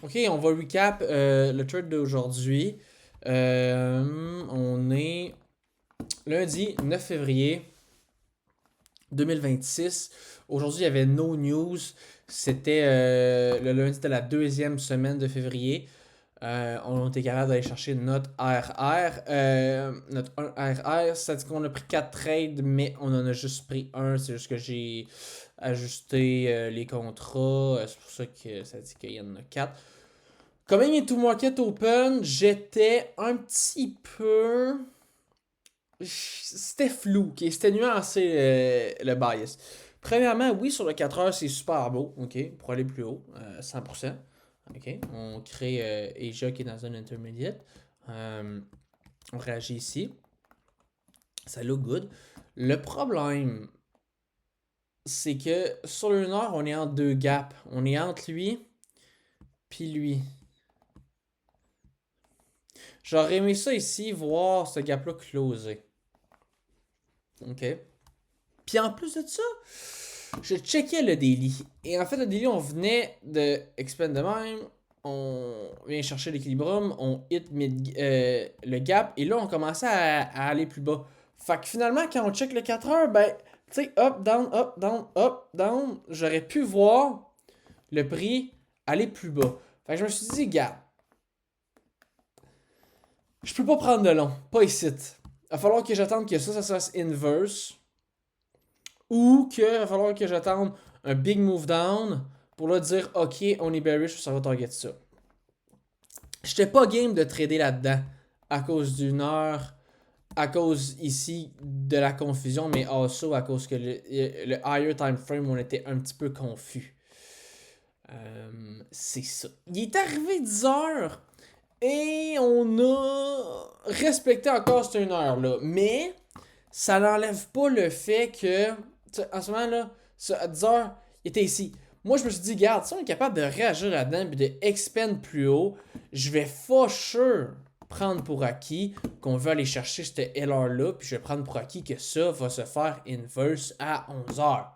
Ok, on va recap le trade d'aujourd'hui. On est lundi 9 février 2026. Aujourd'hui, il y avait no news. C'était le lundi de la deuxième semaine de février. On était capable d'aller chercher notre RR. Notre 1 RR, ça dit qu'on a pris 4 trades, mais on en a juste pris un. C'est juste que j'ai ajusté les contrats. C'est pour ça que ça dit qu'il y en a 4. Quand même, il est tout market open, j'étais un petit peu. C'était flou, ok? C'était nuancé le bias. Premièrement, oui, sur le 4 heures, c'est super beau, ok? Pour aller plus haut, 100%. Ok? On crée Asia qui est dans un intermediate. Euh, on réagit ici. Ça look good. Le problème, c'est que sur le nord, on est entre deux gaps. On est entre lui puis lui. J'aurais aimé ça ici, voir ce gap-là closer. OK. Puis en plus de ça, je checkais le daily. Et en fait, le daily, on venait de expand de même. On vient chercher l'équilibrium. On hit le gap. Et là, on commençait à aller plus bas. Fait que finalement, quand on check le 4 heures, ben, tu sais, up, down, up, down, up, down, j'aurais pu voir le prix aller plus bas. Fait que je me suis dit, gars, je peux pas prendre de long. Pas ici. Il va falloir que j'attende que ça se fasse inverse. Ou qu'il va falloir que j'attende un big move down pour là dire ok, on est bearish, ça va target ça. J'étais pas game de trader là-dedans à cause d'une heure, à cause ici de la confusion, mais also à cause que le higher time frame, on était un petit peu confus. C'est ça. Il est arrivé 10 heures et on a respecté encore cette 1 heure là. Mais ça n'enlève pas le fait que, en ce moment là, à 10 heures, il était ici. Moi, je me suis dit, garde, si on est capable de réagir là-dedans et de expand plus haut, je vais for sure prendre pour acquis qu'on veut aller chercher cette LR-là, puis je vais prendre pour acquis que ça va se faire inverse à 11 heures.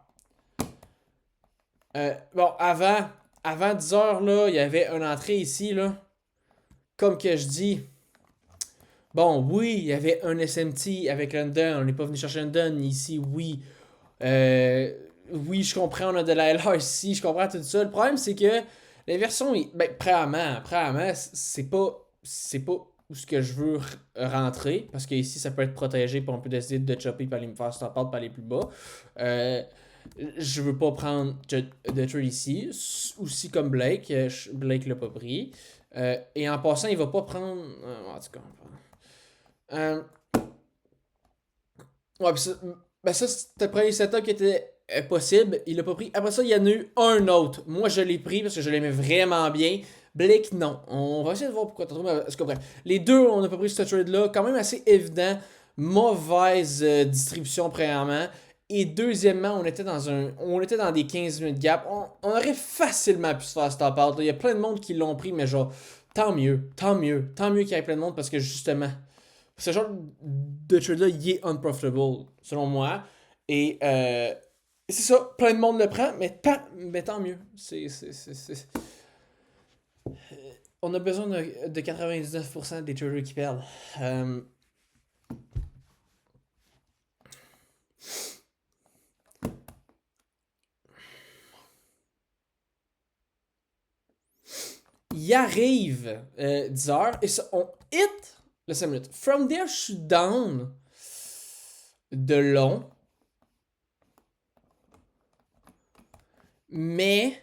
Bon, avant 10 heures, là, il y avait une entrée ici, là. Comme que je dis, bon, oui, il y avait un SMT avec London. On n'est pas venu chercher London ici, oui. Euh, oui, je comprends, on a de la LR ici, je comprends tout ça. Le problème, c'est que l'inversion, ben, premièrement, c'est pas où ce que je veux rentrer, parce que ici, ça peut être protégé, puis on peut décider de chopper, puis aller me faire stop out, puis aller plus bas. Euh, je veux pas prendre de trade ici, aussi comme Blake, Blake l'a pas pris. Et en passant, il va pas prendre. En tout cas, euh, ouais, pis ça, ben ça, c'était le premier setup qui était possible. Il l'a pas pris. Après ça, il y en a eu un autre. Moi, je l'ai pris parce que je l'aimais vraiment bien. Blake, non. On va essayer de voir pourquoi t'as trouvé. Est-ce que bref. Les deux, on n'a pas pris ce trade-là. Quand même assez évident. Mauvaise distribution, premièrement. Et deuxièmement, on était dans des 15 minutes gap. On aurait facilement pu se faire stop out. Il y a plein de monde qui l'ont pris, mais genre, tant mieux, tant mieux, tant mieux qu'il y ait plein de monde parce que justement, ce genre de trade-là, il est unprofitable, selon moi. Et c'est ça, plein de monde le prend, mais tant mieux. On a besoin de 99% des traders qui perdent. Euh, il arrive 10 heures et ça, on hit le 5 minutes. From there, je suis down de long. Mais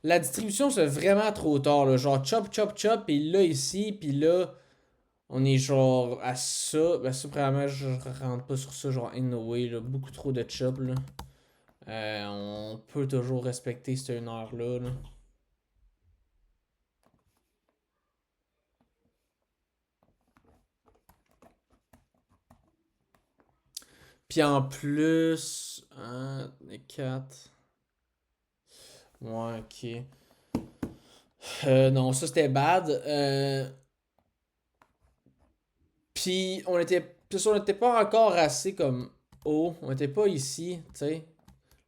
la distribution, c'est vraiment trop tard. Là. Genre chop, chop, chop, et là, ici, puis là, on est genre à ça. Ben, ça, vraiment, je rentre pas sur ça, genre in the way, là. Beaucoup trop de chop, là. On peut toujours respecter cette 1 heure-là, là. Puis en plus, 1, 4. Ouais, ok. Non, ça c'était bad. Puis on était. On n'était pas encore assez comme haut. On était pas ici, tu sais.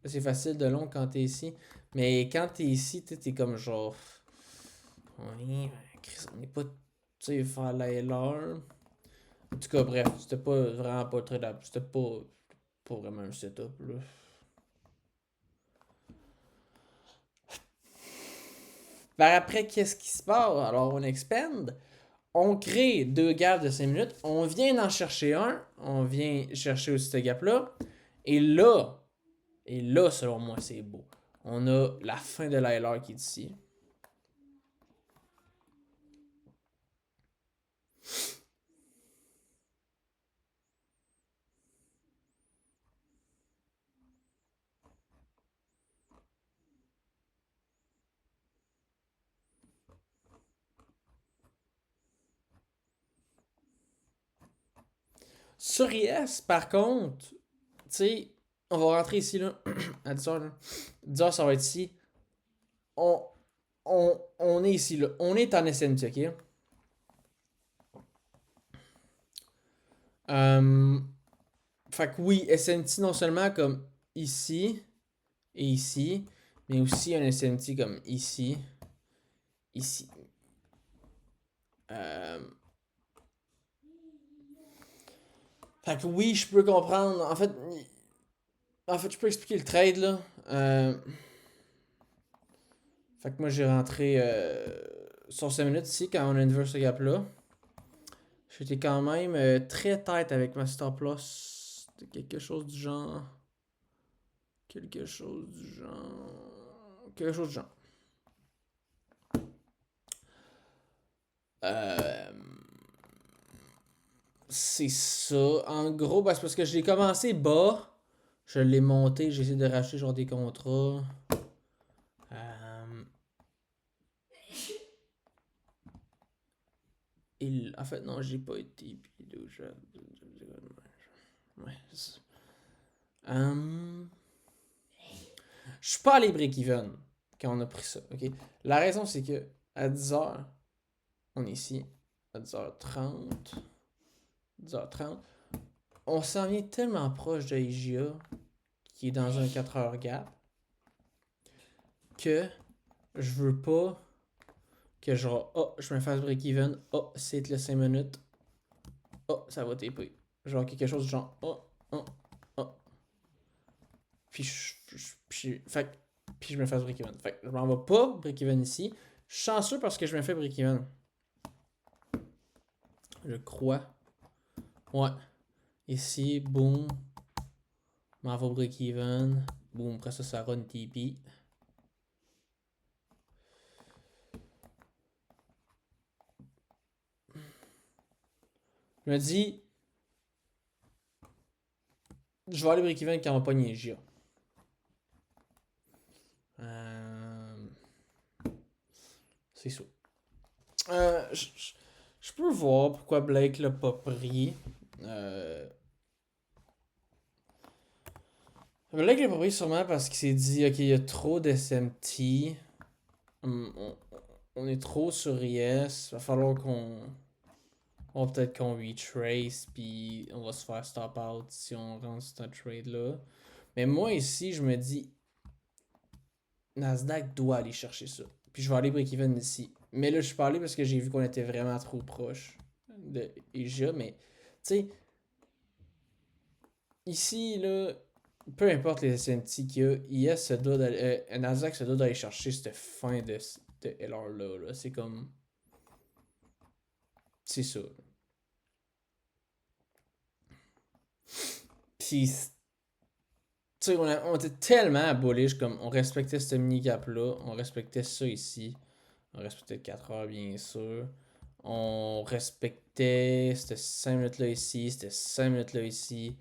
Là, c'est facile de long quand t'es ici. Mais quand t'es ici, t'es comme genre. Oui, Chris, on n'est pas, tu sais, faire l'ALR. En tout cas, bref, c'était pas vraiment pas très. C'était pas vraiment un setup, là. Par après, qu'est-ce qui se passe? Alors, on expand. On crée deux gaps de 5 minutes. On vient d'en chercher un. On vient chercher aussi ce gap-là. Et là, selon moi, c'est beau. On a la fin de l'ILR qui est ici. Sur IS, par contre, tu sais, on va rentrer ici, là, à 10h, là. 10h, ça va être ici. On, on est ici, là. On est en SMT, ok? Euh, fait que oui, SMT non seulement comme ici et ici, mais aussi un SMT comme ici, ici. Euh, fait que oui, je peux comprendre. En fait, je peux expliquer le trade, là. Fait que moi, j'ai rentré sur 5 minutes ici quand on a inverse ce gap-là. J'étais quand même très tête avec ma stop loss. C'était quelque chose du genre. Quelque chose du genre. Quelque chose du genre. Euh, c'est ça. En gros, c'est parce que je l'ai commencé bas. Je l'ai monté. J'ai essayé de racheter genre des contrats. Euh, En fait, non, j'ai pas été. Ouais, c'est ça. Je suis pas allé break-even quand on a pris ça, ok? La raison, c'est que à 10h, on est ici, à 10h30, 10h30, on s'en vient tellement proche de IGA, qui est dans un 4h gap, que je veux pas que genre, oh, je me fasse break-even, oh, c'est le 5 minutes, oh, ça va TP. Genre quelque chose du genre, oh, oh, oh. Puis puis je me fasse break-even. Fait que je m'en vais pas break-even ici. Chanceux parce que je me fais break-even. Je crois. Ouais. Ici, boom. M'en va break-even. Boom, après ça, ça run TP. Je me dis, je vais aller break-even quand on va pogner GA. C'est ça. Je peux voir pourquoi Blake l'a pas pris. Blake l'a pas pris sûrement parce qu'il s'est dit, ok, il y a trop d'SMT. On est trop sur IS. Va falloir peut-être qu'on retrace, puis on va se faire stop out si on rentre sur ce trade-là. Mais moi, ici, je me dis, Nasdaq doit aller chercher ça. Puis je vais aller break-even ici. Mais là, je suis pas allé parce que j'ai vu qu'on était vraiment trop proche de EGA. Mais, tu sais, ici, là, peu importe les SMT qu'il y a, Nasdaq se doit d'aller chercher cette fin de LR là. C'est comme. C'est ça. Puis, tu sais, on était tellement bullish, comme on respectait ce mini-cap-là, on respectait ça ici, on respectait 4 heures bien sûr, on respectait cette 5 minutes-là ici, cette 5 minutes-là ici,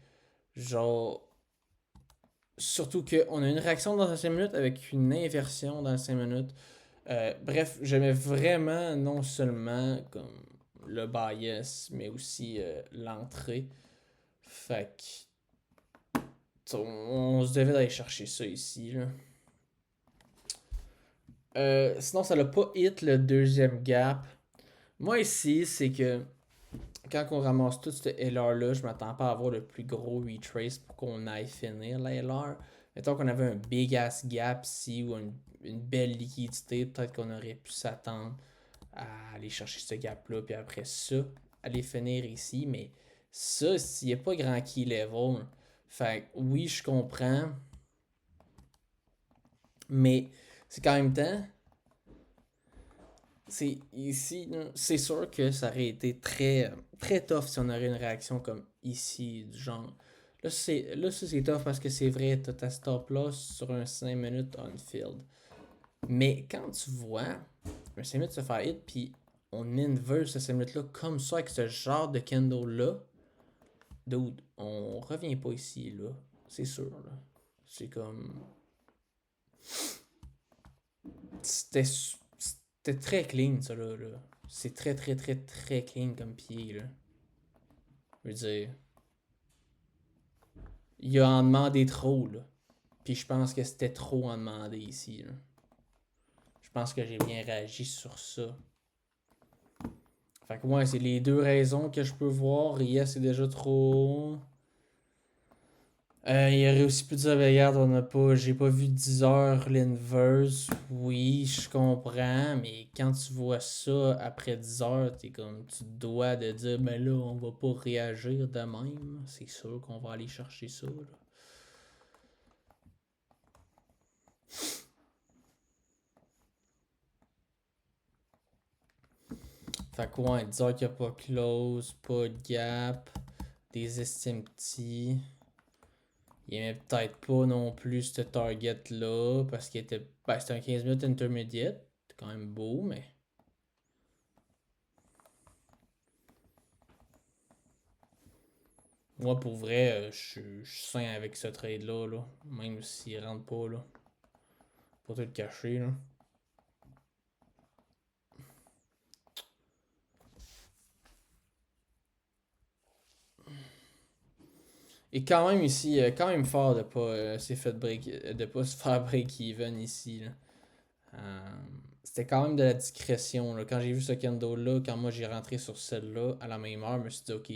genre, surtout qu'on a une réaction dans les 5 minutes avec une inversion dans les 5 minutes. Bref, j'aimais vraiment non seulement comme le bias, mais aussi l'entrée. Fait que on se devait d'aller chercher ça ici, là. Sinon, ça l'a pas hit le deuxième gap. Moi, ici, c'est que quand on ramasse tout ce LR-là, je m'attends pas à avoir le plus gros retrace pour qu'on aille finir la LR. Mettons qu'on avait un big ass gap ici ou une belle liquidité, peut-être qu'on aurait pu s'attendre à aller chercher ce gap-là, puis après ça, aller finir ici, mais ça, s'il n'y a pas grand key level, fait oui, je comprends, mais c'est qu'en même temps, c'est ici, c'est sûr que ça aurait été très, très tough si on aurait une réaction comme ici, du genre. Là, c'est tough parce que c'est vrai, t'as ta stop loss sur un 5 minutes on field. Mais quand tu vois un 5 minutes se faire hit, puis on inverse ce 5 minutes-là comme ça, avec ce genre de candle-là, dude, on revient pas ici, là. C'est sûr, là. C'est comme. C'était très clean, ça, là. C'est très, très, très, très clean comme pied, là. Je veux dire. Il a en demandé trop, là. Puis je pense que c'était trop en demander ici, là. Je pense que j'ai bien réagi sur ça. Fait que ouais, c'est les deux raisons que je peux voir. Yes, c'est déjà trop. Il aurait aussi pu dire, ben, regarde, j'ai pas vu 10 heures l'inverse. Oui, je comprends, mais quand tu vois ça après 10 heures, t'es comme, tu te dois de dire, ben là, on va pas réagir de même. C'est sûr qu'on va aller chercher ça, là. Fait que ouais, 10 heures qu'il n'y a pas close, pas de gap, des estimes petits. Il aimait peut-être pas non plus ce target-là parce qu'il était. Ben, c'était un 15 minutes intermediate. C'est quand même beau, mais. Moi, pour vrai, je suis sain avec ce trade-là, là. Même s'il rentre pas, là. Pas tout le cacher, là. Et quand même ici, quand même fort de pas, de pas se faire break-even ici, là. Euh, C'était quand même de la discrétion, là. Quand j'ai vu ce candle-là, quand moi j'ai rentré sur celle-là, à la même heure, je me suis dit, ok,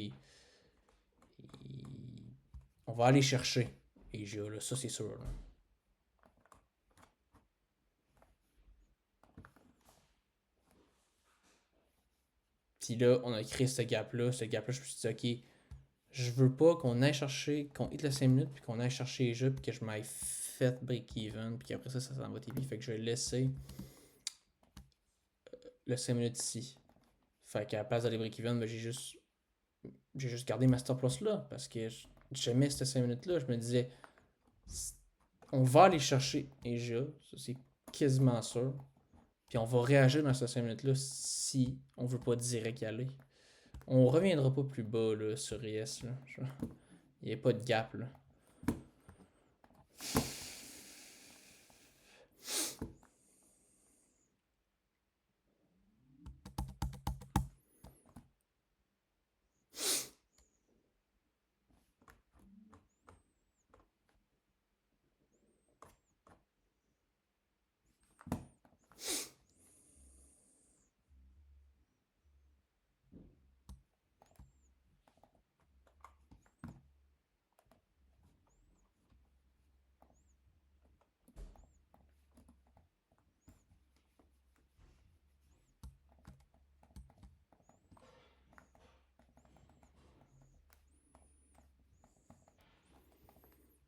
on va aller chercher. Et j'ai là, ça c'est sûr, là. Puis là, on a créé ce gap-là. Ce gap-là, je me suis dit, ok, je veux pas qu'on aille chercher, qu'on hit le 5 minutes, puis qu'on aille chercher les jeux, puis que je m'aille fait break-even, puis qu'après ça s'en va TP. Fait que je vais laisser le 5 minutes ici. Fait qu'à la place d'aller break-even, ben, j'ai juste gardé ma stop loss là, parce que j'aimais ces 5 minutes-là. Je me disais, on va aller chercher Asia, ça c'est quasiment sûr. Puis on va réagir dans ces 5 minutes-là si on veut pas direct y aller. On reviendra pas plus bas là, sur ES. Là. Il n'y a pas de gap. Là.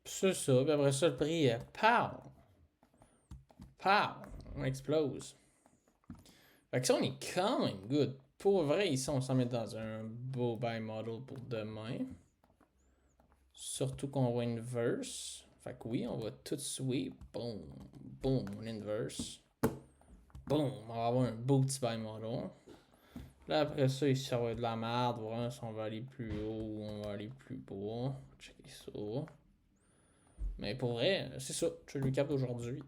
C'est ça. Puis après ça, le prix, pow! Pow! On explose. Fait que ça, on est quand même good. Pour vrai, ici, on s'en met dans un beau buy model pour demain. Surtout qu'on va inverse. Fait que oui, on va tout sweep. Boom. Boom. On inverse. Boom. On va avoir un beau petit buy model. Là, après ça, ici, ça va être de la merde. Voir si on va aller plus haut ou on va aller plus bas. Checker ça. Mais pour vrai, c'est ça. Je le capte aujourd'hui.